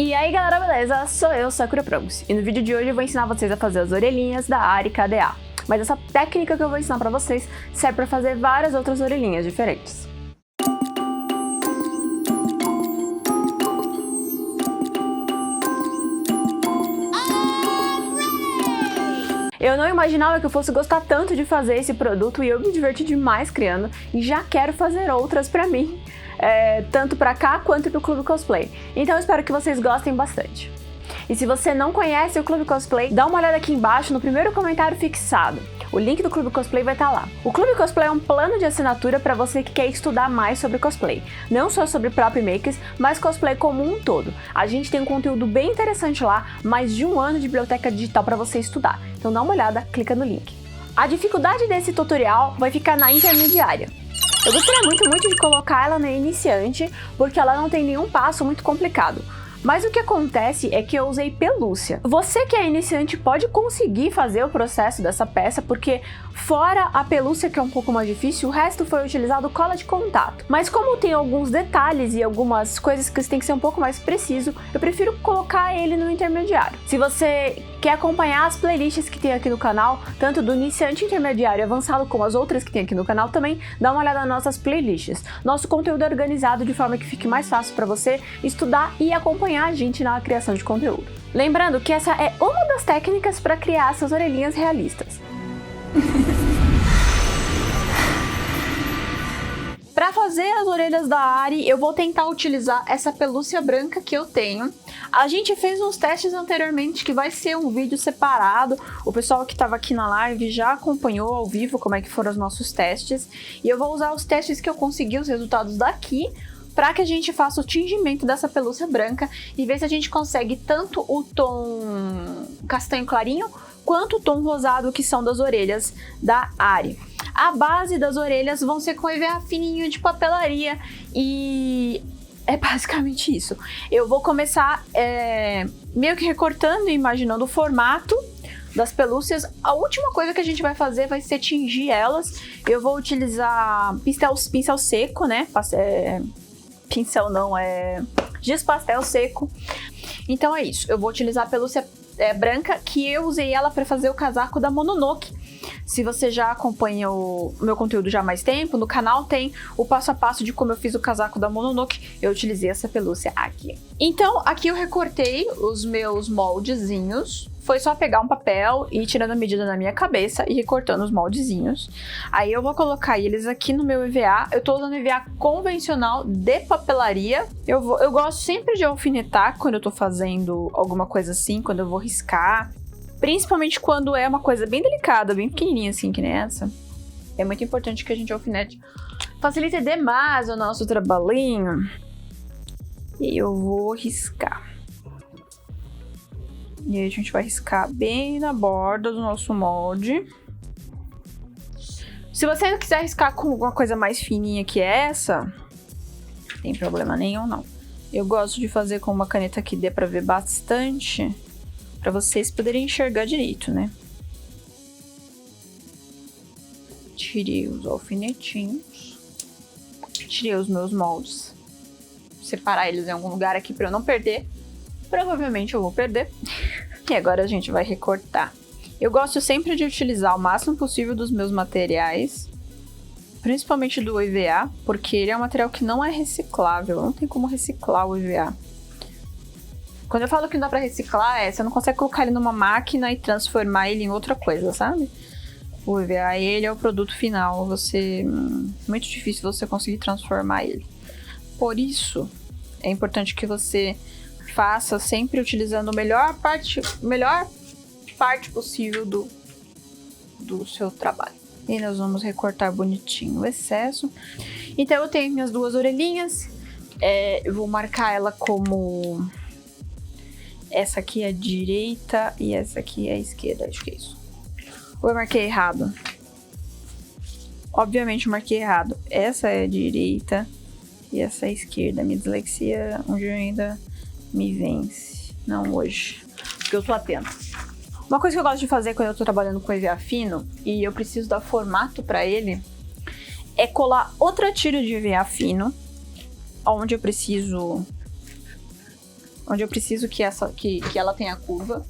E aí galera, beleza? Sou eu, Sakura Promos, e no vídeo de hoje eu vou ensinar vocês a fazer as orelhinhas da Ari KDA. Mas essa técnica que eu vou ensinar pra vocês serve pra fazer várias outras orelhinhas diferentes. Eu não imaginava que eu fosse gostar tanto de fazer esse produto e eu me diverti demais criando e já quero fazer outras pra mim, tanto pra cá quanto pro Clube Cosplay. Então eu espero que vocês gostem bastante. E se você não conhece o Clube Cosplay, dá uma olhada aqui embaixo no primeiro comentário fixado. O link do Clube Cosplay vai estar lá. O Clube Cosplay é um plano de assinatura para você que quer estudar mais sobre cosplay. Não só sobre prop makers, mas cosplay como um todo. A gente tem um conteúdo bem interessante lá, mais de 1 ano de biblioteca digital para você estudar. Então dá uma olhada, clica no link. A dificuldade desse tutorial vai ficar na intermediária. Eu gostaria muito de colocar ela na iniciante, porque ela não tem nenhum passo muito complicado. Mas o que acontece é que eu usei pelúcia. Você que é iniciante pode conseguir fazer o processo dessa peça, porque fora a pelúcia, que é um pouco mais difícil, o resto foi utilizado cola de contato. Mas como tem alguns detalhes e algumas coisas que tem que ser um pouco mais preciso, eu prefiro colocar ele no intermediário. Se você quer acompanhar as playlists que tem aqui no canal, tanto do iniciante, intermediário e avançado, como as outras que tem aqui no canal também, dá uma olhada nas nossas playlists. Nosso conteúdo é organizado de forma que fique mais fácil para você estudar e acompanhar a gente na criação de conteúdo. Lembrando que essa é uma das técnicas para criar essas orelhinhas realistas. Para fazer as orelhas da Ari, eu vou tentar utilizar essa pelúcia branca que eu tenho. A gente fez uns testes anteriormente, que vai ser um vídeo separado. O pessoal que estava aqui na live já acompanhou ao vivo como é que foram os nossos testes. E eu vou usar os testes que eu consegui, os resultados daqui, para que a gente faça o tingimento dessa pelúcia branca e ver se a gente consegue tanto o tom castanho clarinho quanto o tom rosado, que são das orelhas da Ari. A base das orelhas vão ser com EVA fininho de papelaria e é basicamente isso. Eu vou começar meio que recortando e imaginando o formato das pelúcias. A última coisa que a gente vai fazer vai ser tingir elas. Eu vou utilizar pincel seco, né? Pincel não, giz pastel seco. Então é isso, eu vou utilizar a pelúcia branca, que eu usei ela para fazer o casaco da Mononoke. Se você já acompanha o meu conteúdo já há mais tempo, no canal tem o passo a passo de como eu fiz o casaco da Mononoke. Eu utilizei essa pelúcia aqui. Então aqui eu recortei os meus moldezinhos. Foi só pegar um papel e ir tirando a medida na minha cabeça e recortando os moldezinhos. Aí eu vou colocar eles aqui no meu EVA. Eu tô usando EVA convencional de papelaria. Eu gosto sempre de alfinetar quando eu tô fazendo alguma coisa assim, quando eu vou riscar. Principalmente quando é uma coisa bem delicada, bem pequenininha assim, que nem essa. É muito importante que a gente alfinete. Facilita demais o nosso trabalhinho. E eu vou riscar. E aí a gente vai riscar bem na borda do nosso molde. Se você quiser riscar com alguma coisa mais fininha que essa, não tem problema nenhum não. Eu gosto de fazer com uma caneta que dê pra ver bastante, pra vocês poderem enxergar direito, né? Tirei os alfinetinhos. Tirei os meus moldes. Vou separar eles em algum lugar aqui pra eu não perder. Provavelmente eu vou perder. E agora a gente vai recortar. Eu gosto sempre de utilizar o máximo possível dos meus materiais, principalmente do EVA, porque ele é um material que não é reciclável. Não tem como reciclar o EVA. Quando eu falo que não dá pra reciclar, você não consegue colocar ele numa máquina e transformar ele em outra coisa, sabe? O EVA, ele é o produto final. Muito difícil você conseguir transformar ele. Por isso, é importante que você faça sempre utilizando a melhor parte possível do seu trabalho. E nós vamos recortar bonitinho o excesso. Então eu tenho minhas duas orelhinhas. Eu vou marcar ela como... Essa aqui é a direita e essa aqui é a esquerda, acho que é isso. Ou eu marquei errado? Obviamente eu marquei errado. Essa é a direita e essa é a esquerda. Minha dislexia onde eu ainda me vence. Não hoje, porque eu tô atenta. Uma coisa que eu gosto de fazer quando eu tô trabalhando com EVA fino e eu preciso dar formato pra ele é colar outra tira de EVA fino, onde eu preciso onde eu preciso que ela tenha curva.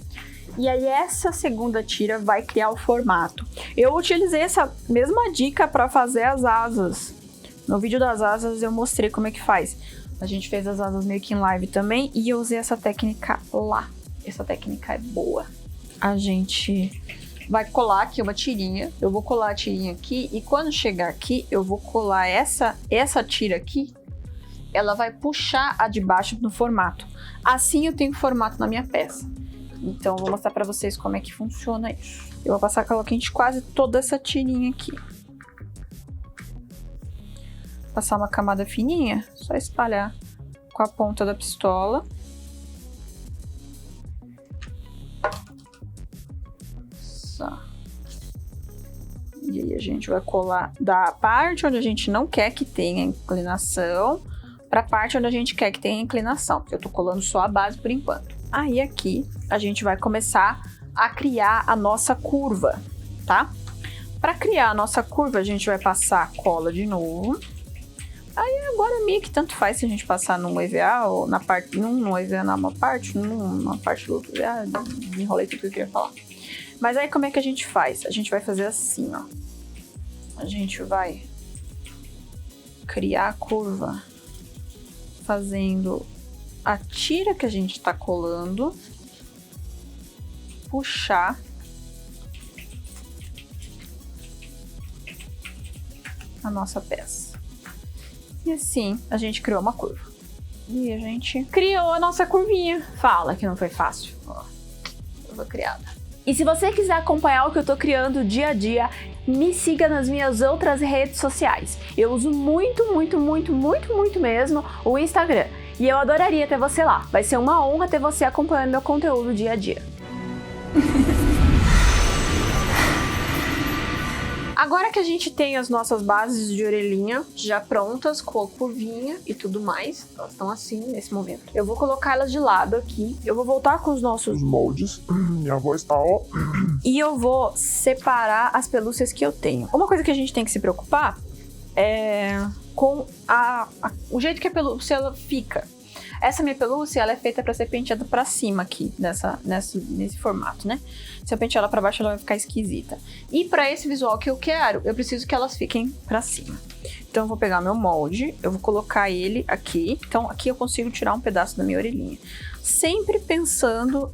E aí essa segunda tira vai criar o formato. Eu utilizei essa mesma dica para fazer as asas. No vídeo das asas eu mostrei como é que faz. A gente fez as asas meio que em live também e eu usei essa técnica lá. Essa técnica é boa. A gente vai colar aqui uma tirinha. Eu vou colar a tirinha aqui e quando chegar aqui eu vou colar essa tira aqui. Ela vai puxar a de baixo no formato. Assim eu tenho formato na minha peça. Então, eu vou mostrar pra vocês como é que funciona isso. Eu vou passar cola quente quase toda essa tirinha aqui. Passar uma camada fininha, só espalhar com a ponta da pistola. Só. E aí a gente vai colar da parte onde a gente não quer que tenha inclinação para a parte onde a gente quer que tenha inclinação. Eu tô colando só a base por enquanto. Aí aqui a gente vai começar a criar a nossa curva, tá? Para criar a nossa curva a gente vai passar cola de novo. Aí agora meio que tanto faz se a gente passar num EVA ou na parte no EVA numa parte do outro EVA, enrolei tudo que eu queria falar. Mas aí como é que a gente faz? A gente vai fazer assim, ó. A gente vai criar a curva fazendo a tira que a gente tá colando, puxar a nossa peça. E assim a gente criou uma curva. E a gente criou a nossa curvinha. Fala que não foi fácil. Ó, curva criada. E se você quiser acompanhar o que eu tô criando dia a dia, me siga nas minhas outras redes sociais. Eu uso muito mesmo o Instagram. E eu adoraria ter você lá. Vai ser uma honra ter você acompanhando meu conteúdo dia a dia. Agora que a gente tem as nossas bases de orelhinha já prontas, com a curvinha e tudo mais, elas estão assim nesse momento. Eu vou colocar elas de lado aqui, eu vou voltar com os nossos moldes, minha voz tá ó. E eu vou separar as pelúcias que eu tenho. Uma coisa que a gente tem que se preocupar é com o jeito que a pelúcia ela fica. Essa minha pelúcia, ela é feita para ser penteada para cima aqui, nesse formato, né? Se eu pentear ela para baixo, ela vai ficar esquisita. E para esse visual que eu quero, eu preciso que elas fiquem para cima. Então eu vou pegar meu molde, eu vou colocar ele aqui. Então aqui eu consigo tirar um pedaço da minha orelhinha. Sempre pensando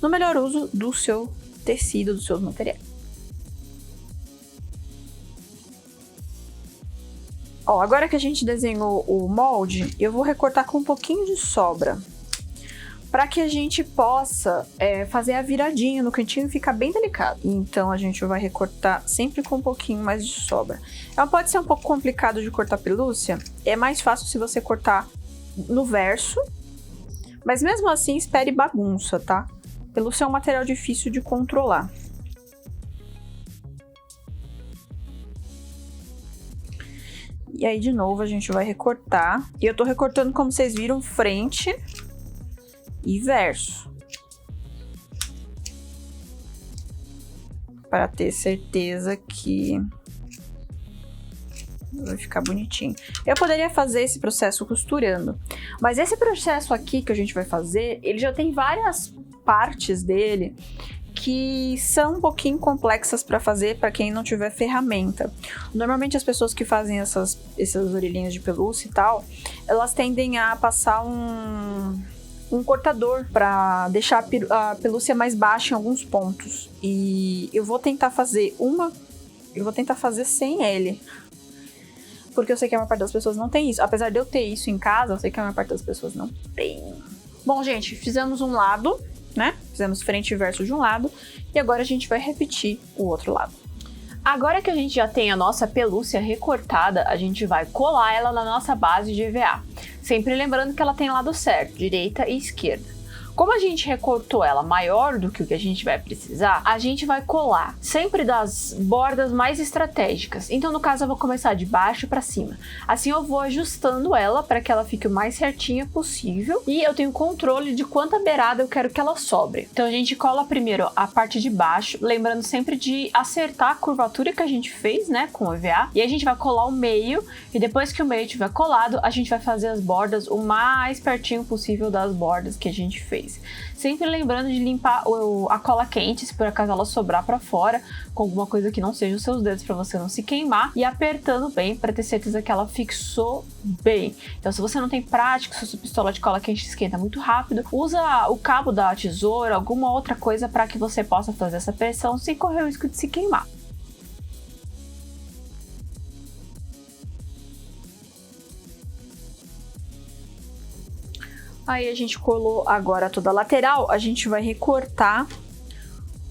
no melhor uso do seu tecido, dos seus materiais. Ó, agora que a gente desenhou o molde, eu vou recortar com um pouquinho de sobra. Para que a gente possa fazer a viradinha no cantinho e ficar bem delicado. Então a gente vai recortar sempre com um pouquinho mais de sobra. Ela pode ser um pouco complicado de cortar pelúcia. É mais fácil se você cortar no verso. Mas mesmo assim, espere bagunça, tá? Pelúcia é um material difícil de controlar. E aí, de novo, a gente vai recortar. E eu tô recortando, como vocês viram, frente e verso. Para ter certeza que vai ficar bonitinho. Eu poderia fazer esse processo costurando. Mas esse processo aqui que a gente vai fazer, ele já tem várias partes dele que são um pouquinho complexas para fazer para quem não tiver ferramenta. Normalmente as pessoas que fazem essas orelhinhas de pelúcia e tal, elas tendem a passar um cortador para deixar a pelúcia mais baixa em alguns pontos. E eu vou tentar fazer sem ele. Porque eu sei que a maior parte das pessoas não tem isso. Apesar de eu ter isso em casa, eu sei que a maior parte das pessoas não tem. Bom, gente, fizemos um lado, né? Fizemos frente e verso de um lado e agora a gente vai repetir o outro lado. Agora que a gente já tem a nossa pelúcia recortada, a gente vai colar ela na nossa base de EVA. Sempre lembrando que ela tem lado certo, direita e esquerda. Como a gente recortou ela maior do que o que a gente vai precisar, a gente vai colar sempre das bordas mais estratégicas. Então, no caso, eu vou começar de baixo para cima. Assim, eu vou ajustando ela para que ela fique o mais certinha possível e eu tenho controle de quanta beirada eu quero que ela sobre. Então, a gente cola primeiro a parte de baixo, lembrando sempre de acertar a curvatura que a gente fez, né, com o EVA. E a gente vai colar o meio e depois que o meio tiver colado, a gente vai fazer as bordas o mais pertinho possível das bordas que a gente fez. Sempre lembrando de limpar a cola quente, se por acaso ela sobrar para fora, com alguma coisa que não seja os seus dedos, para você não se queimar, e apertando bem para ter certeza que ela fixou bem. Então, se você não tem prática, se a sua pistola de cola quente esquenta muito rápido, usa o cabo da tesoura, alguma outra coisa para que você possa fazer essa pressão sem correr o risco de se queimar. Aí a gente colou agora toda a lateral, a gente vai recortar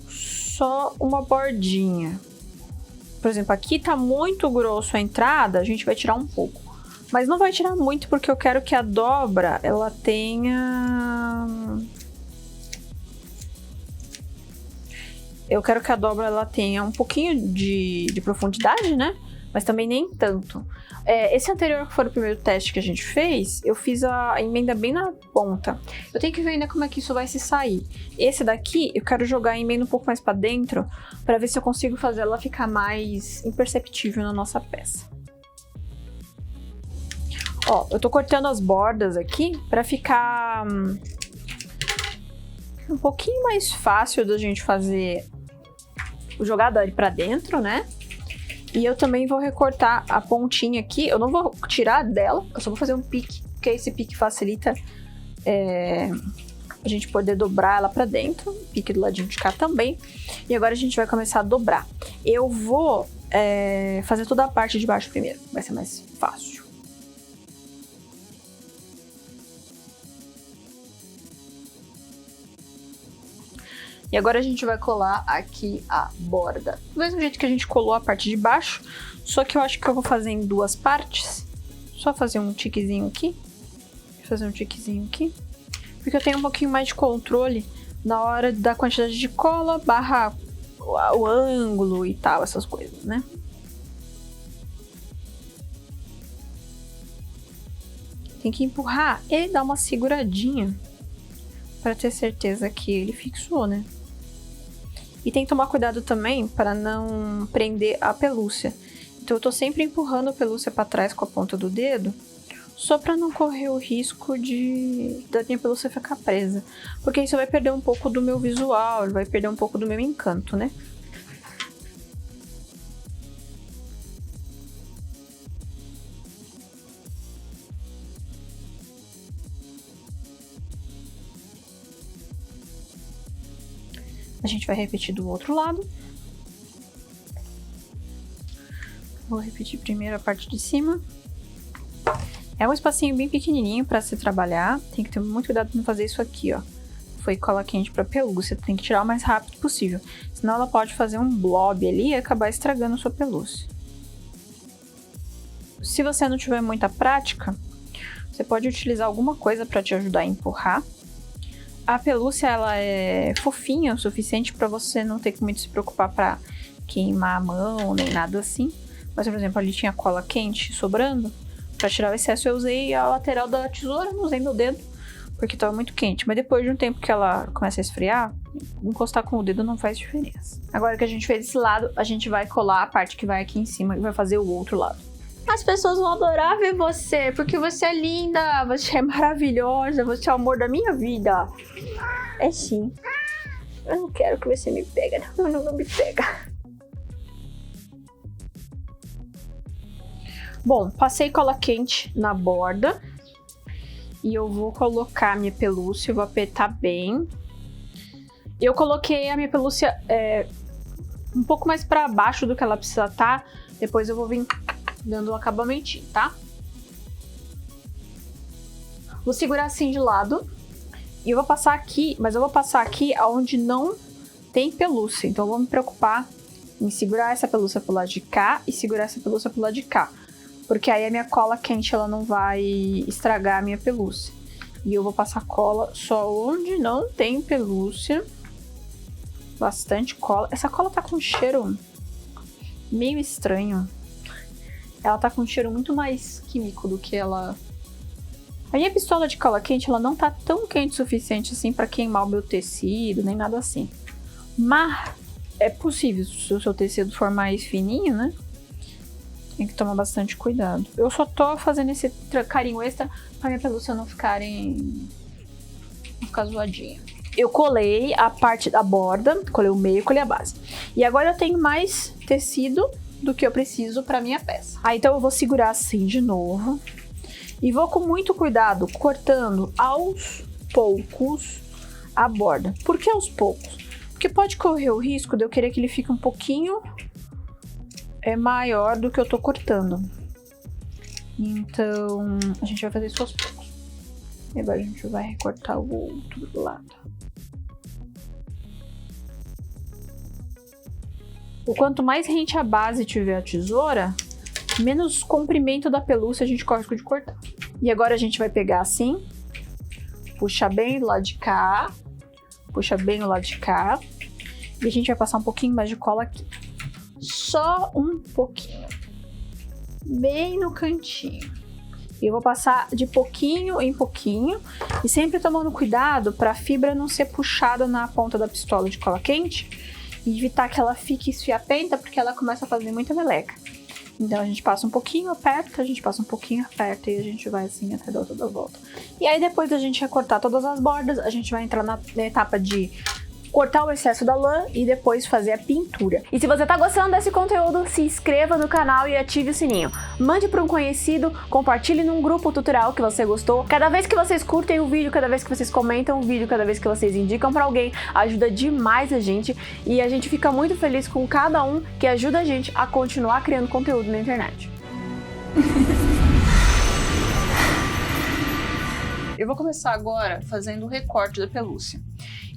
só uma bordinha. Por exemplo, aqui tá muito grosso a entrada, a gente vai tirar um pouco. Mas não vai tirar muito porque eu quero que a dobra, ela tenha... Eu quero que a dobra, ela tenha um pouquinho de profundidade, né? Mas também nem tanto. Esse anterior, que foi o primeiro teste que a gente fez, eu fiz a emenda bem na ponta. Eu tenho que ver ainda como é que isso vai se sair. Esse daqui, eu quero jogar a emenda um pouco mais pra dentro, pra ver se eu consigo fazer ela ficar mais imperceptível na nossa peça. Ó, eu tô cortando as bordas aqui pra ficar um pouquinho mais fácil da gente fazer o jogado ali pra dentro, né? E eu também vou recortar a pontinha aqui. Eu não vou tirar dela, eu só vou fazer um pique, porque esse pique facilita a gente poder dobrar ela pra dentro. Pique do ladinho de cá também. E agora a gente vai começar a dobrar. Eu vou fazer toda a parte de baixo primeiro, vai ser mais fácil. E agora a gente vai colar aqui a borda. Do mesmo jeito que a gente colou a parte de baixo, só que eu acho que eu vou fazer em duas partes. Só fazer um tiquezinho aqui. Fazer um tiquezinho aqui. Porque eu tenho um pouquinho mais de controle na hora da quantidade de cola, barra o ângulo e tal, essas coisas, né? Tem que empurrar e dar uma seguradinha para ter certeza que ele fixou, né? E tem que tomar cuidado também para não prender a pelúcia. Então eu tô sempre empurrando a pelúcia para trás com a ponta do dedo, só para não correr o risco da minha pelúcia ficar presa. Porque isso vai perder um pouco do meu visual, vai perder um pouco do meu encanto, né? A gente vai repetir do outro lado. Vou repetir primeiro a parte de cima. É um espacinho bem pequenininho para se trabalhar. Tem que ter muito cuidado para não fazer isso aqui, ó. Foi cola quente para pelúcia. Tem que tirar o mais rápido possível. Senão ela pode fazer um blob ali e acabar estragando a sua pelúcia. Se você não tiver muita prática, você pode utilizar alguma coisa para te ajudar a empurrar. A pelúcia, ela é fofinha o suficiente para você não ter que muito se preocupar para queimar a mão, nem nada assim. Mas, por exemplo, ali tinha cola quente sobrando. Para tirar o excesso, eu usei a lateral da tesoura, não usei meu dedo, porque estava muito quente. Mas depois de um tempo que ela começa a esfriar, encostar com o dedo não faz diferença. Agora que a gente fez esse lado, a gente vai colar a parte que vai aqui em cima e vai fazer o outro lado. As pessoas vão adorar ver você, porque você é linda, você é maravilhosa, você é o amor da minha vida. É sim. Eu não quero que você me pegue, não me pega. Bom, passei cola quente na borda. E eu vou colocar a minha pelúcia, eu vou apertar bem. Eu coloquei a minha pelúcia um pouco mais pra baixo do que ela precisa estar. Depois eu vou vir dando um acabamentinho, tá? Vou segurar assim de lado. E eu vou passar aqui, mas eu vou passar aqui onde não tem pelúcia. Então eu vou me preocupar em segurar essa pelúcia pro lado de cá e segurar essa pelúcia pro lado de cá. Porque aí a minha cola quente ela não vai estragar a minha pelúcia. E eu vou passar cola só onde não tem pelúcia. Bastante cola. Essa cola tá com um cheiro meio estranho. Ela tá com um cheiro muito mais químico do que ela... A minha pistola de cola quente, ela não tá tão quente o suficiente assim pra queimar o meu tecido, nem nada assim. Mas é possível, se o seu tecido for mais fininho, né? Tem que tomar bastante cuidado. Eu só tô fazendo esse carinho extra pra minha pelúcia não ficar zoadinha. Eu colei a parte da borda, colei o meio, colei a base. E agora eu tenho mais tecido do que eu preciso pra minha peça. Aí então eu vou segurar assim de novo. E vou com muito cuidado, cortando aos poucos a borda. Por que aos poucos? Porque pode correr o risco de eu querer que ele fique um pouquinho maior do que eu tô cortando. Então, a gente vai fazer isso aos poucos. E agora a gente vai recortar o outro lado. O quanto mais rente a base tiver a tesoura, menos comprimento da pelúcia a gente corre de cortar. E agora a gente vai pegar assim, puxa bem do lado de cá, puxa bem do lado de cá, e a gente vai passar um pouquinho mais de cola aqui. Só um pouquinho, bem no cantinho. E eu vou passar de pouquinho em pouquinho, e sempre tomando cuidado para a fibra não ser puxada na ponta da pistola de cola quente, e evitar que ela fique esfiapenta, porque ela começa a fazer muita meleca. Então a gente passa um pouquinho, aperta, a gente passa um pouquinho, aperta e a gente vai assim até dar toda a volta. E aí depois da gente recortar todas as bordas, a gente vai entrar na etapa de cortar o excesso da lã e depois fazer a pintura. E se você tá gostando desse conteúdo, se inscreva no canal e ative o sininho. Mande para um conhecido, compartilhe num grupo tutorial que você gostou. Cada vez que vocês curtem o vídeo, cada vez que vocês comentam o vídeo, cada vez que vocês indicam para alguém, ajuda demais a gente. E a gente fica muito feliz com cada um que ajuda a gente a continuar criando conteúdo na internet. Eu vou começar agora fazendo o recorte da pelúcia.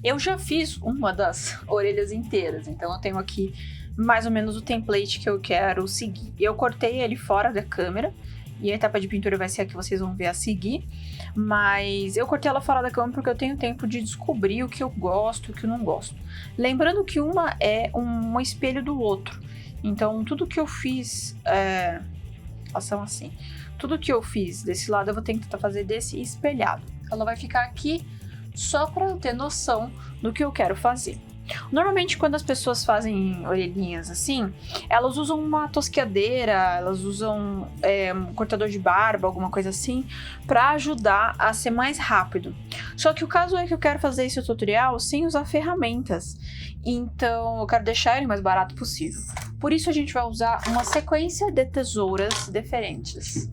Eu já fiz uma das orelhas inteiras, então eu tenho aqui mais ou menos o template que eu quero seguir. Eu cortei ele fora da câmera, e a etapa de pintura vai ser a que vocês vão ver a seguir, mas eu cortei ela fora da câmera porque eu tenho tempo de descobrir o que eu gosto e o que eu não gosto. Lembrando que uma é um espelho do outro, então tudo que eu fiz são assim. Tudo que eu fiz desse lado eu vou tentar fazer desse espelhado. Ela vai ficar aqui só para eu ter noção do que eu quero fazer. Normalmente quando as pessoas fazem orelhinhas assim, elas usam uma tosqueadeira, elas usam um cortador de barba, alguma coisa assim, para ajudar a ser mais rápido. Só que o caso é que eu quero fazer esse tutorial sem usar ferramentas, então eu quero deixar ele mais barato possível. Por isso a gente vai usar uma sequência de tesouras diferentes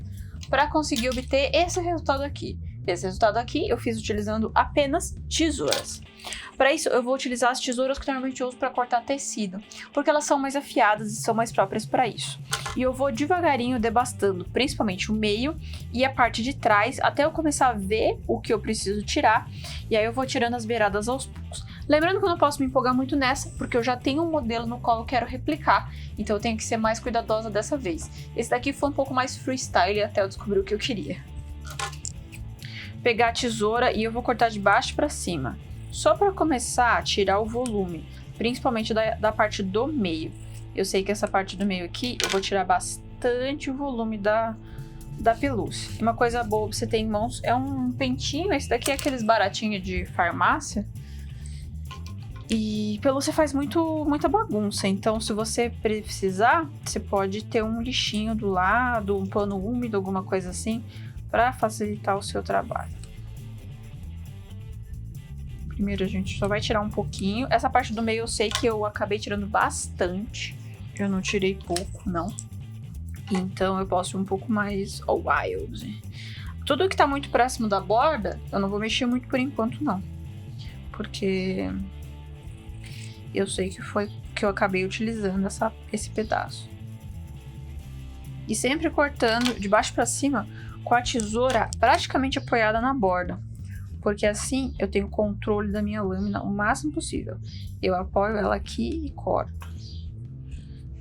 para conseguir obter esse resultado aqui. Esse resultado aqui eu fiz utilizando apenas tesouras. Para isso, eu vou utilizar as tesouras que normalmente eu uso para cortar tecido, porque elas são mais afiadas e são mais próprias para isso. E eu vou devagarinho debastando, principalmente o meio e a parte de trás, até eu começar a ver o que eu preciso tirar, e aí eu vou tirando as beiradas aos poucos. Lembrando que eu não posso me empolgar muito nessa, porque eu já tenho um modelo no qual eu quero replicar, então eu tenho que ser mais cuidadosa dessa vez. Esse daqui foi um pouco mais freestyle até eu descobrir o que eu queria. Pegar a tesoura e eu vou cortar de baixo para cima, só para começar a tirar o volume, principalmente da parte do meio. Eu sei que essa parte do meio aqui eu vou tirar bastante o volume da pelúcia. E uma coisa boa pra você ter em mãos é um pentinho. Esse daqui é aqueles baratinhos de farmácia. E pelúcia faz muita bagunça, então se você precisar, você pode ter um lixinho do lado, um pano úmido, alguma coisa assim, para facilitar o seu trabalho. Primeiro a gente só vai tirar um pouquinho. Essa parte do meio eu sei que eu acabei tirando bastante. Eu não tirei pouco, não. Então eu posso ir um pouco mais wild. Tudo que tá muito próximo da borda, eu não vou mexer muito por enquanto, não. Porque eu sei que foi que eu acabei utilizando esse pedaço. E sempre cortando de baixo para cima com a tesoura praticamente apoiada na borda. Porque assim eu tenho controle da minha lâmina o máximo possível. Eu apoio ela aqui e corto.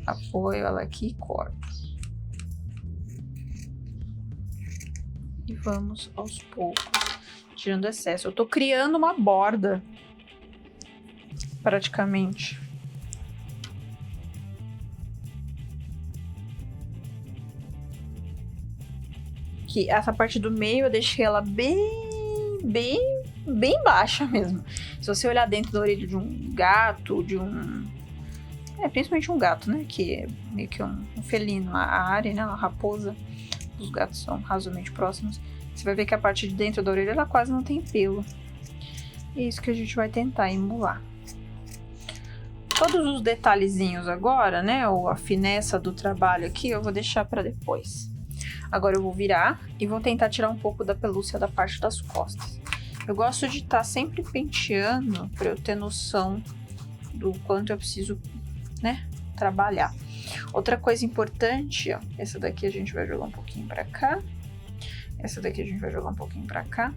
Apoio ela aqui e corto. E vamos aos poucos tirando excesso. Eu tô criando uma borda, praticamente. Que essa parte do meio eu deixei ela bem baixa mesmo. Se você olhar dentro da orelha de um gato, principalmente um gato, né? Que é meio que um felino. A área, né? Uma raposa. Os gatos são razoavelmente próximos. Você vai ver que a parte de dentro da orelha ela quase não tem pelo. É isso que a gente vai tentar emular. Todos os detalhezinhos agora, né? Ou a fineza do trabalho aqui, eu vou deixar para depois. Agora eu vou virar e vou tentar tirar um pouco da pelúcia da parte das costas. Eu gosto de estar sempre penteando para eu ter noção do quanto eu preciso, né, trabalhar. Outra coisa importante, ó, essa daqui a gente vai jogar um pouquinho para cá. Essa daqui a gente vai jogar um pouquinho para cá.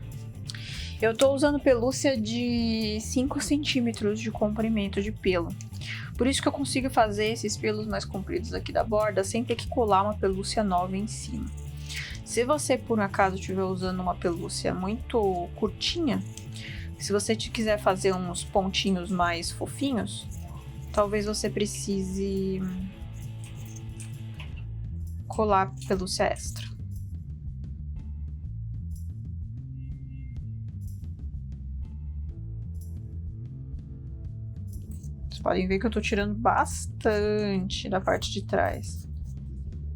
Eu tô usando pelúcia de 5 centímetros de comprimento de pelo. Por isso que eu consigo fazer esses pelos mais compridos aqui da borda sem ter que colar uma pelúcia nova em cima. Se você, por acaso, estiver usando uma pelúcia muito curtinha, se você quiser fazer uns pontinhos mais fofinhos, talvez você precise colar pelúcia extra. Vocês podem ver que eu tô tirando bastante da parte de trás.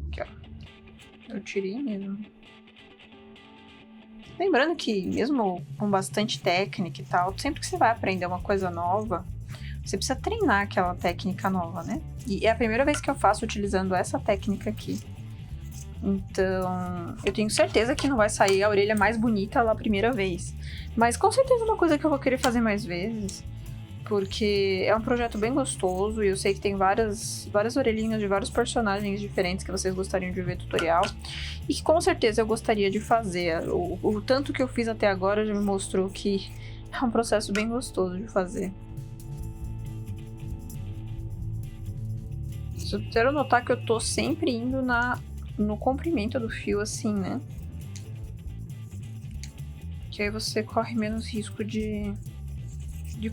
Aqui, ó. Eu tirei mesmo. Lembrando que mesmo com bastante técnica e tal, sempre que você vai aprender uma coisa nova, você precisa treinar aquela técnica nova, né? E é a primeira vez que eu faço utilizando essa técnica aqui. Então, eu tenho certeza que não vai sair a orelha mais bonita lá a primeira vez. Mas com certeza é uma coisa que eu vou querer fazer mais vezes. Porque é um projeto bem gostoso e eu sei que tem várias orelhinhas de vários personagens diferentes que vocês gostariam de ver tutorial. E que com certeza eu gostaria de fazer. O tanto que eu fiz até agora já me mostrou que é um processo bem gostoso de fazer. Vocês puderam notar que eu tô sempre indo no comprimento do fio assim, né? Que aí você corre menos risco de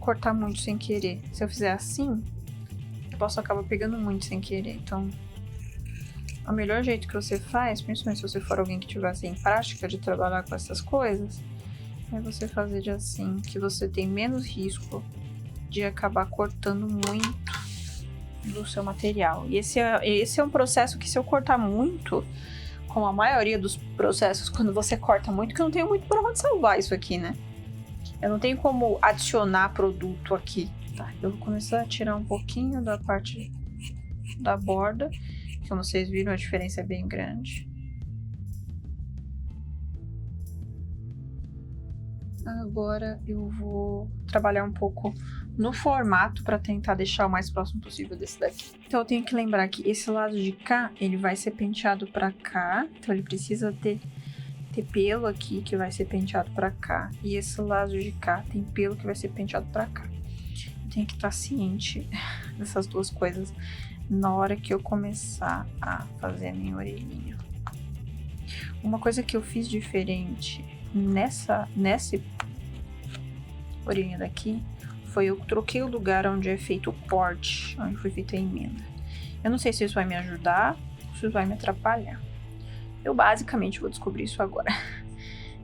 cortar muito sem querer. Se eu fizer assim, eu posso acabar pegando muito sem querer. Então, o melhor jeito que você faz, principalmente se você for alguém que tiver assim, prática de trabalhar com essas coisas, é você fazer de assim, que você tem menos risco de acabar cortando muito do seu material. E esse é um processo que, se eu cortar muito, como a maioria dos processos, quando você corta muito, que eu não tenho muito pra onde salvar isso aqui, né? Eu não tenho como adicionar produto aqui, tá? Eu vou começar a tirar um pouquinho da parte da borda. Como vocês viram, a diferença é bem grande. Agora eu vou trabalhar um pouco no formato para tentar deixar o mais próximo possível desse daqui. Então eu tenho que lembrar que esse lado de cá, ele vai ser penteado para cá. Então ele precisa ter pelo aqui que vai ser penteado pra cá. E esse lado de cá tem pelo que vai ser penteado pra cá. Eu tenho que estar ciente dessas duas coisas na hora que eu começar a fazer a minha orelhinha. Uma coisa que eu fiz diferente nessa orelhinha daqui foi eu troquei o lugar onde é feito o corte, onde foi feita a emenda. Eu não sei se isso vai me ajudar ou se isso vai me atrapalhar. Eu basicamente vou descobrir isso agora.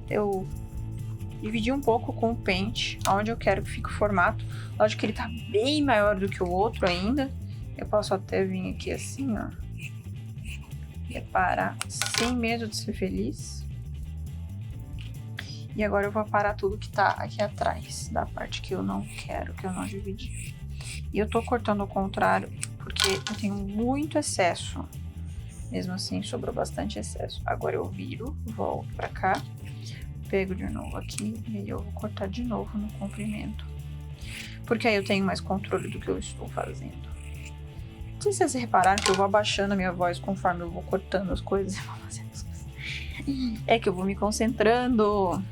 Eu dividi um pouco com o pente, onde eu quero que fique o formato. Lógico que ele tá bem maior do que o outro ainda. Eu posso até vir aqui assim, ó. Reparar sem medo de ser feliz. E agora eu vou aparar tudo que tá aqui atrás, da parte que eu não quero, que eu não dividi. E eu tô cortando ao contrário, porque eu tenho muito excesso. Mesmo assim, sobrou bastante excesso. Agora eu viro, volto pra cá, pego de novo aqui e aí eu vou cortar de novo no comprimento. Porque aí eu tenho mais controle do que eu estou fazendo. Não sei se vocês repararam que eu vou abaixando a minha voz conforme eu vou cortando as coisas e vou fazendo as coisas. É que eu vou me concentrando.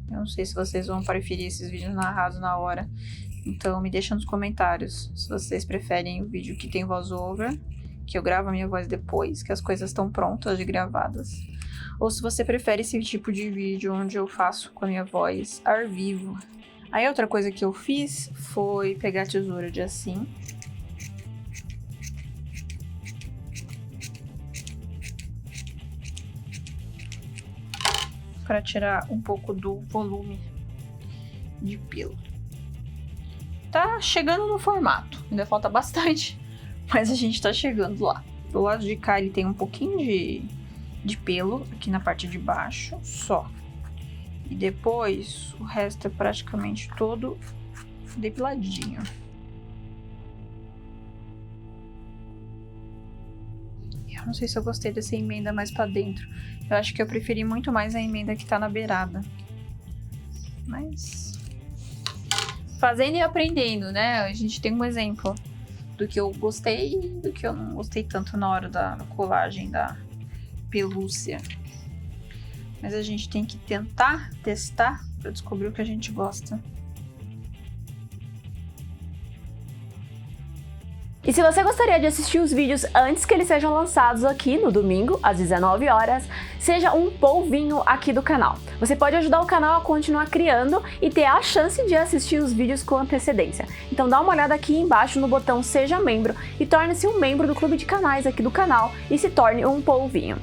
Eu não sei se vocês vão preferir esses vídeos narrados na hora. Então me deixa nos comentários se vocês preferem o vídeo que tem voz over, que eu gravo a minha voz depois, que as coisas estão prontas de gravadas, ou se você prefere esse tipo de vídeo onde eu faço com a minha voz ao vivo. Aí outra coisa que eu fiz foi pegar a tesoura de assim. Para tirar um pouco do volume de pelo. Tá chegando no formato, ainda falta bastante, mas a gente tá chegando lá. Do lado de cá ele tem um pouquinho de pelo aqui na parte de baixo, só. E depois o resto é praticamente todo depiladinho. Eu não sei se eu gostei dessa emenda mais pra dentro. Eu acho que eu preferi muito mais a emenda que tá na beirada. Mas... fazendo e aprendendo, né? A gente tem um exemplo do que eu gostei e do que eu não gostei tanto na hora da colagem da pelúcia. Mas a gente tem que tentar, testar pra descobrir o que a gente gosta. E se você gostaria de assistir os vídeos antes que eles sejam lançados aqui no domingo, às 19 horas, seja um polvinho aqui do canal. Você pode ajudar o canal a continuar criando e ter a chance de assistir os vídeos com antecedência. Então dá uma olhada aqui embaixo no botão Seja Membro e torne-se um membro do clube de canais aqui do canal e se torne um polvinho.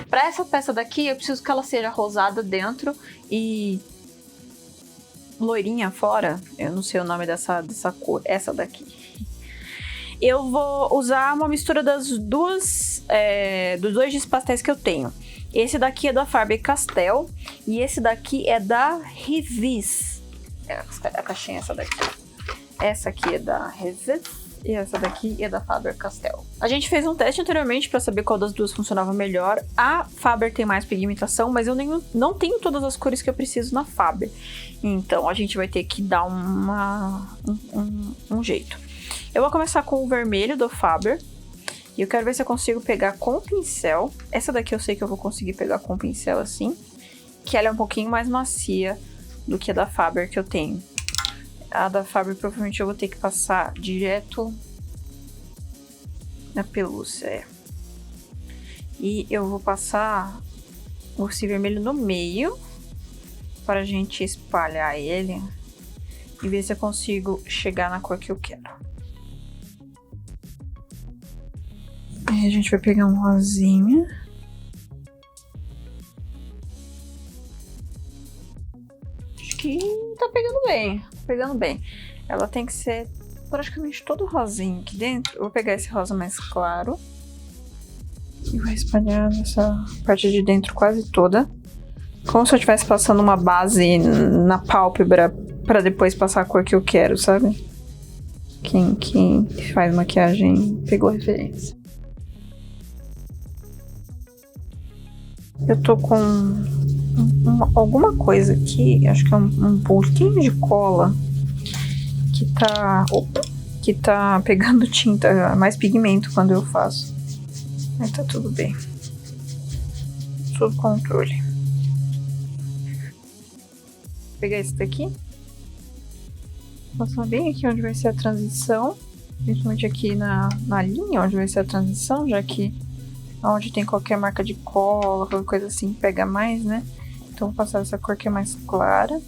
Para essa peça daqui, eu preciso que ela seja rosada dentro e loirinha fora. Eu não sei o nome dessa cor, essa daqui. Eu vou usar uma mistura dos dois giz pastéis que eu tenho. Esse daqui é da Faber-Castell e esse daqui é da Revis. A caixinha é essa daqui. Essa aqui é da Revis e essa daqui é da Faber-Castell. A gente fez um teste anteriormente para saber qual das duas funcionava melhor. A Faber tem mais pigmentação, mas eu não tenho todas as cores que eu preciso na Faber. Então a gente vai ter que dar um jeito. Eu vou começar com o vermelho do Faber. E eu quero ver se eu consigo pegar com o pincel. Essa daqui eu sei que eu vou conseguir pegar com o pincel assim. Que ela é um pouquinho mais macia do que a da Faber que eu tenho. A da Faber provavelmente eu vou ter que passar direto na pelúcia. E eu vou passar esse vermelho no meio para a gente espalhar ele e ver se eu consigo chegar na cor que eu quero. Aí a gente vai pegar um rosinha. Acho que tá pegando bem. Pegando bem. Ela tem que ser praticamente todo rosinho aqui dentro. Eu vou pegar esse rosa mais claro e vou espalhar nessa parte de dentro quase toda. Como se eu estivesse passando uma base na pálpebra pra depois passar a cor que eu quero, sabe? Quem faz maquiagem pegou referência. Eu tô com alguma coisa aqui, acho que é um pouquinho de cola que tá pegando tinta, mais pigmento quando eu faço. Mas tá tudo bem. Sob controle. Vou pegar esse daqui. Passar bem aqui onde vai ser a transição. Principalmente aqui na linha onde vai ser a transição, já que onde tem qualquer marca de cola, qualquer coisa assim, pega mais, né? Então vou passar essa cor que é mais clara.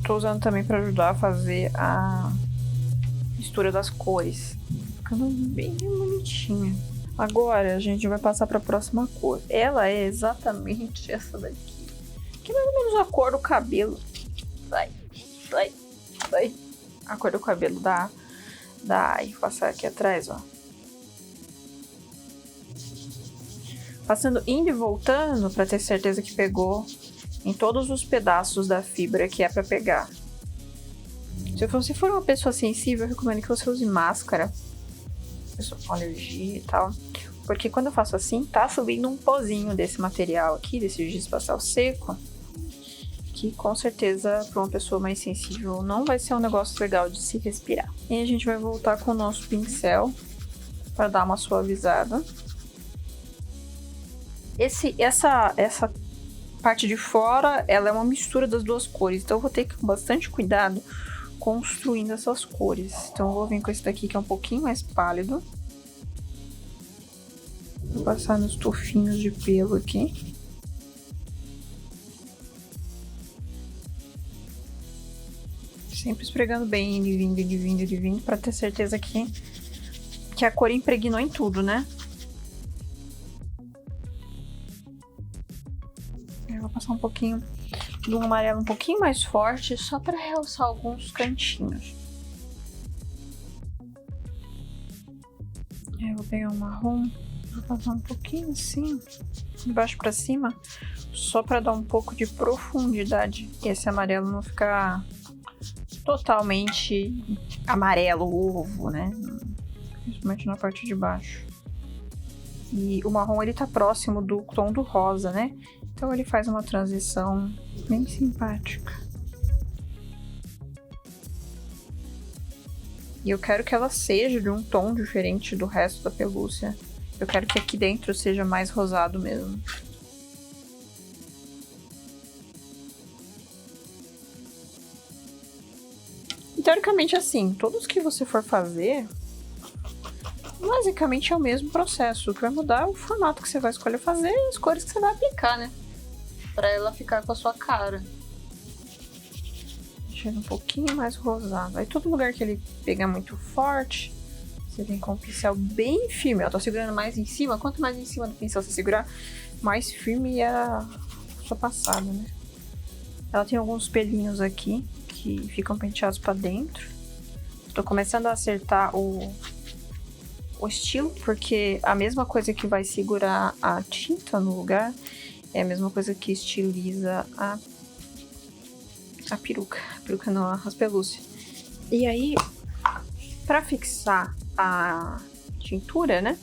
Tô usando também para ajudar a fazer a mistura das cores. Ficando bem bonitinha. Agora a gente vai passar para a próxima cor. Ela é exatamente essa daqui. Que é mais ou menos a cor do cabelo. Vai. A cor do cabelo da Ai. Vou passar aqui atrás, ó. Passando indo e voltando para ter certeza que pegou em todos os pedaços da fibra que é para pegar. Se você for uma pessoa sensível, eu recomendo que você use máscara. Pessoa com alergia e tal. Porque quando eu faço assim, tá subindo um pozinho desse material aqui, desse giz pastel seco. Que com certeza para uma pessoa mais sensível não vai ser um negócio legal de se respirar. E a gente vai voltar com o nosso pincel para dar uma suavizada. Essa parte de fora, ela é uma mistura das duas cores, então eu vou ter que ir com bastante cuidado construindo essas cores. Então eu vou vir com esse daqui que é um pouquinho mais pálido. Vou passar nos tufinhos de pelo aqui. Sempre esfregando bem, ele vindo, pra ter certeza que a cor impregnou em tudo, né? Eu vou passar um pouquinho de um amarelo um pouquinho mais forte, só pra realçar alguns cantinhos. Eu vou pegar um marrom, vou passar um pouquinho assim, de baixo pra cima, só pra dar um pouco de profundidade. E esse amarelo não ficar totalmente amarelo ovo, né? Principalmente na parte de baixo. E o marrom, ele tá próximo do tom do rosa, né? Então ele faz uma transição bem simpática. E eu quero que ela seja de um tom diferente do resto da pelúcia. Eu quero que aqui dentro seja mais rosado mesmo. E teoricamente assim, todos que você for fazer, basicamente é o mesmo processo. O que vai mudar é o formato que você vai escolher fazer e as cores que você vai aplicar, né? Pra ela ficar com a sua cara. Deixando um pouquinho mais rosado. Aí todo lugar que ele pegar muito forte, você vem com o pincel bem firme. Eu tô segurando mais em cima. Quanto mais em cima do pincel você segurar, mais firme é a sua passada, né? Ela tem alguns pelinhos aqui que ficam penteados pra dentro. Tô começando a acertar o estilo, porque a mesma coisa que vai segurar a tinta no lugar é a mesma coisa que estiliza a peruca. A peruca não, as pelúcias. E aí, pra fixar a tintura, né?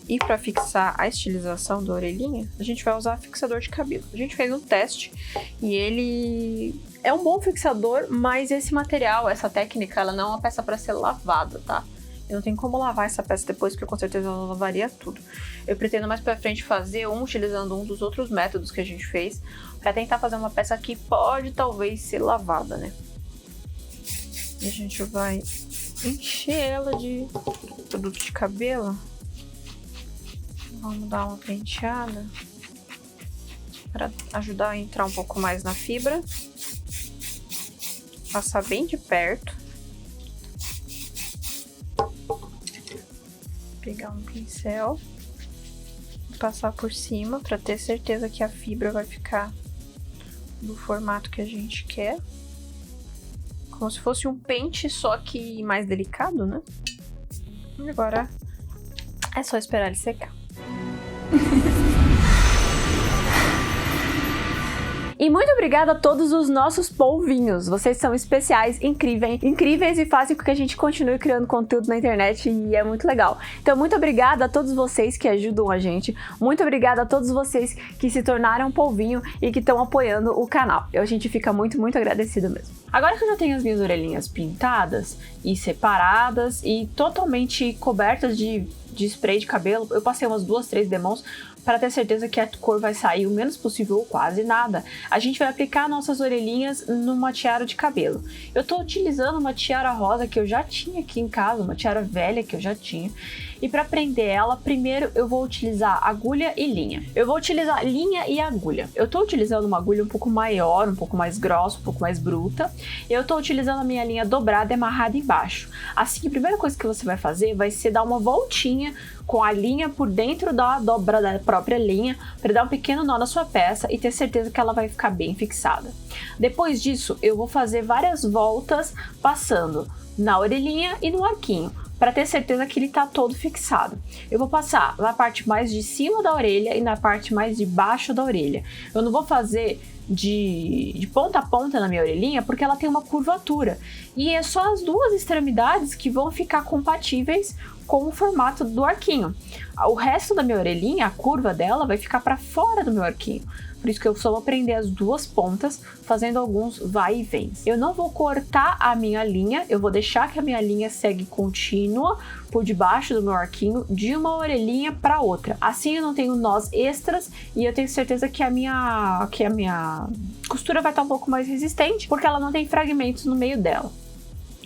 E pra fixar a estilização da orelhinha, a gente vai usar fixador de cabelo. A gente fez um teste e ele é um bom fixador, mas esse material, essa técnica, ela não é uma peça pra ser lavada, tá? Eu não tenho como lavar essa peça depois, porque com certeza ela lavaria tudo. Eu pretendo mais pra frente fazer utilizando um dos outros métodos que a gente fez, pra tentar fazer uma peça que pode talvez ser lavada, né? E a gente vai encher ela de produto de cabelo. Vamos dar uma penteada para ajudar a entrar um pouco mais na fibra. Passar bem de perto. Pegar um pincel e passar por cima para ter certeza que a fibra vai ficar do formato que a gente quer. Como se fosse um pente, só que mais delicado, né? E agora é só esperar ele secar. E muito obrigada a todos os nossos polvinhos. Vocês são especiais, incríveis e fazem com que a gente continue criando conteúdo na internet e é muito legal. Então, muito obrigada a todos vocês que ajudam a gente. Muito obrigada a todos vocês que se tornaram polvinho e que estão apoiando o canal. A gente fica muito, muito agradecido mesmo. Agora que eu já tenho as minhas orelhinhas pintadas e separadas e totalmente cobertas de spray de cabelo, eu passei umas 2, 3 demãos para ter certeza que a cor vai sair o menos possível ou quase nada. A gente vai aplicar nossas orelhinhas numa tiara de cabelo. Eu tô utilizando uma tiara rosa que eu já tinha aqui em casa, uma tiara velha que eu já tinha. E para prender ela, primeiro eu vou utilizar agulha e linha. Eu vou utilizar linha e agulha. Eu tô utilizando uma agulha um pouco maior, um pouco mais grossa, um pouco mais bruta. Eu tô utilizando a minha linha dobrada e amarrada embaixo. Assim, a primeira coisa que você vai fazer vai ser dar uma voltinha com a linha por dentro da dobra da própria linha, para dar um pequeno nó na sua peça e ter certeza que ela vai ficar bem fixada. Depois disso, eu vou fazer várias voltas passando na orelhinha e no arquinho, para ter certeza que ele tá todo fixado. Eu vou passar na parte mais de cima da orelha e na parte mais de baixo da orelha. Eu não vou fazer de ponta a ponta na minha orelhinha, porque ela tem uma curvatura. E é só as duas extremidades que vão ficar compatíveis com o formato do arquinho. O resto da minha orelhinha, a curva dela, vai ficar para fora do meu arquinho. Por isso que eu só vou prender as duas pontas, fazendo alguns vai e vens. Eu não vou cortar a minha linha, eu vou deixar que a minha linha segue contínua por debaixo do meu arquinho, de uma orelhinha para outra. Assim eu não tenho nós extras e eu tenho certeza que a minha costura vai estar um pouco mais resistente, porque ela não tem fragmentos no meio dela.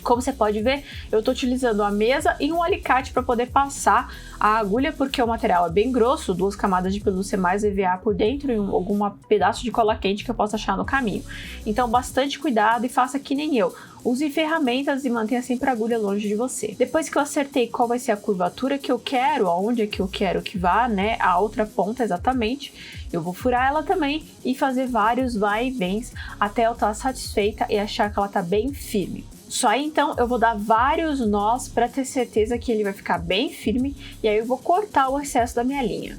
Como você pode ver, eu tô utilizando a mesa e um alicate para poder passar a agulha, porque o material é bem grosso, 2 camadas de pelúcia mais EVA por dentro e algum pedaço de cola quente que eu possa achar no caminho. Então, bastante cuidado e faça que nem eu. Use ferramentas e mantenha sempre a agulha longe de você. Depois que eu acertei qual vai ser a curvatura que eu quero, aonde é que eu quero que vá, né, a outra ponta exatamente, eu vou furar ela também e fazer vários vai e vens até eu estar satisfeita e achar que ela tá bem firme. Só aí então eu vou dar vários nós para ter certeza que ele vai ficar bem firme e aí eu vou cortar o excesso da minha linha.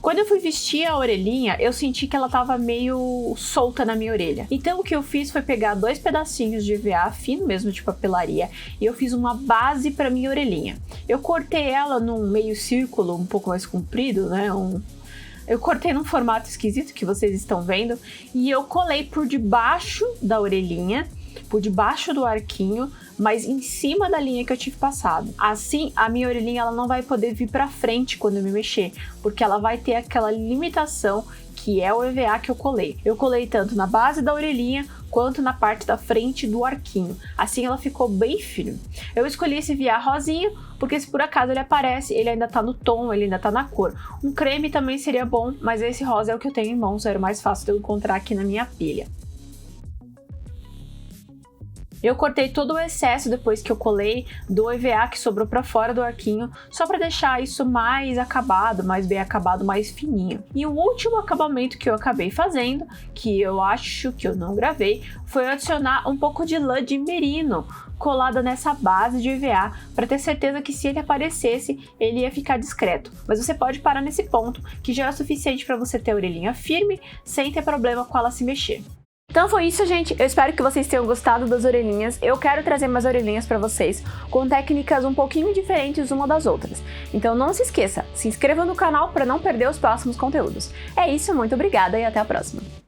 Quando eu fui vestir a orelhinha, eu senti que ela tava meio solta na minha orelha. Então o que eu fiz foi pegar 2 pedacinhos de EVA fino mesmo de papelaria e eu fiz uma base para minha orelhinha. Eu cortei ela num meio círculo um pouco mais comprido, né? Eu cortei num formato esquisito que vocês estão vendo e eu colei por debaixo da orelhinha, por debaixo do arquinho, mas em cima da linha que eu tive passado. Assim, a minha orelhinha ela não vai poder vir pra frente quando eu me mexer, porque ela vai ter aquela limitação que é o EVA que eu colei. Eu colei tanto na base da orelhinha quanto na parte da frente do arquinho. Assim ela ficou bem firme. Eu escolhi esse EVA rosinho, porque se por acaso ele aparece, ele ainda tá no tom, ele ainda tá na cor. Um creme também seria bom, mas esse rosa é o que eu tenho em mãos, era o mais fácil de eu encontrar aqui na minha pilha. Eu cortei todo o excesso depois que eu colei do EVA que sobrou para fora do arquinho, só para deixar isso mais acabado, mais bem acabado, mais fininho. E o último acabamento que eu acabei fazendo, que eu acho que eu não gravei, foi adicionar um pouco de lã de merino colada nessa base de EVA, para ter certeza que se ele aparecesse, ele ia ficar discreto. Mas você pode parar nesse ponto, que já é o suficiente para você ter a orelhinha firme, sem ter problema com ela se mexer. Então foi isso, gente. Eu espero que vocês tenham gostado das orelhinhas. Eu quero trazer mais orelhinhas para vocês, com técnicas um pouquinho diferentes uma das outras. Então não se esqueça, se inscreva no canal para não perder os próximos conteúdos. É isso, muito obrigada e até a próxima.